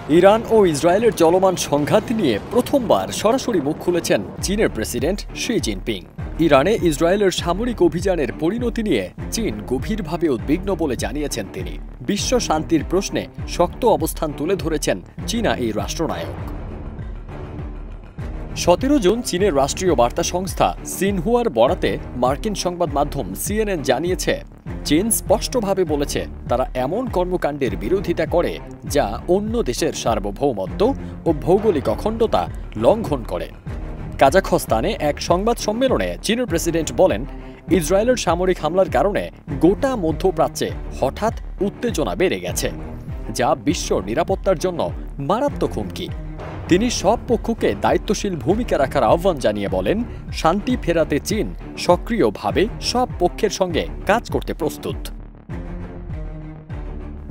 Iran ও ইসরায়েলের চলমান সংঘাত নিয়ে প্রথমবার সরাসরি মুখ খুলেছেন চীনের প্রেসিডেন্ট শি জিনপিং। ইরানে ইসরায়েলের সামরিক অভিযানের পরিণতি নিয়ে চীন গভীরভাবে উদ্বিগ্ন বলে জানিয়েছেন তিনি। বিশ্ব শান্তির প্রশ্নে শক্ত অবস্থান তুলে ধরেছেন চীনা এই রাষ্ট্রনায়ক। 17 জুন চীনের রাষ্ট্রীয় বার্তা সংস্থা সিনহুয়ার বরাতে মার্কিন সংবাদ মাধ্যম CNN জানিয়েছে, চীন স্পষ্টভাবে বলেছে তারা এমন কর্মকাণ্ডের বিরোধিতা করে যা অন্য দেশের সার্বভৌমত্ব ও ভৌগোলিক অখণ্ডতা লঙ্ঘন করে। কাজাখস্তানে এক সংবাদ সম্মেলনে চীনের প্রেসিডেন্ট বলেন, ইসরায়েলের সামরিক হামলার কারণে গোটা মধ্যপ্রাচ্যে হঠাৎ উত্তেজনা বেড়ে গেছে, যা বিশ্ব নিরাপত্তার জন্য মারাত্মক হুমকি। তিনি সব পক্ষকে দায়িত্বশীল ভূমিকা রাখার আহ্বান জানিয়ে বলেন, শান্তি ফেরাতে চীন সক্রিয়ভাবে সব পক্ষের সঙ্গে কাজ করতে প্রস্তুত।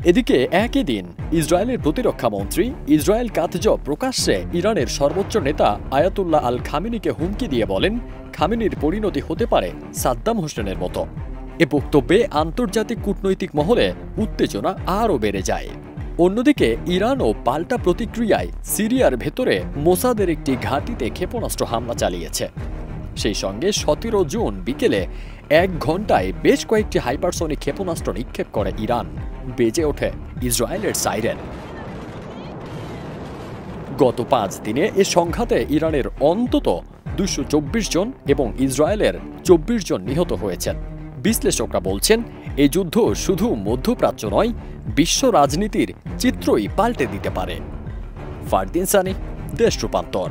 এদিকে একই দিন ইসরায়েলের প্রতিরক্ষা মন্ত্রী ইসরায়েল কাতজ প্রকাশ্যে ইরানের সর্বোচ্চ নেতা আয়াতুল্লাহ আল খামেনিকে হুমকি দিয়ে বলেন, খামেনির পরিণতি হতে পারে সাদ্দাম হোসেনের মতো। এ বক্তব্যে আন্তর্জাতিক কূটনৈতিক মহলে উত্তেজনা আরও বেড়ে যায়। অন্যদিকে ইরানও পাল্টা প্রতিক্রিয়ায় সিরিয়ার ভেতরে মোসাদের একটি ঘাঁটিতে ক্ষেপণাস্ত্র হামলা চালিয়েছে। সেই সঙ্গে 17 জুন বিকেলে 1 ঘণ্টায় বেশ কয়েকটি হাইপারসনিক ক্ষেপণাস্ত্র নিক্ষেপ করে ইরান। বেজে ওঠে ইসরায়েলের সাইরেন। গত 5 দিনে এ সংঘাতে ইরানের অন্তত 224 জন এবং ইসরায়েলের 24 জন নিহত হয়েছেন। বিশ্লেষকরা বলছেন, এই যুদ্ধ শুধু মধ্যপ্রাচ্য নয়, বিশ্ব রাজনীতির চিত্রই পাল্টে দিতে পারে। ফারদিন সানি, দেশ রূপান্তর।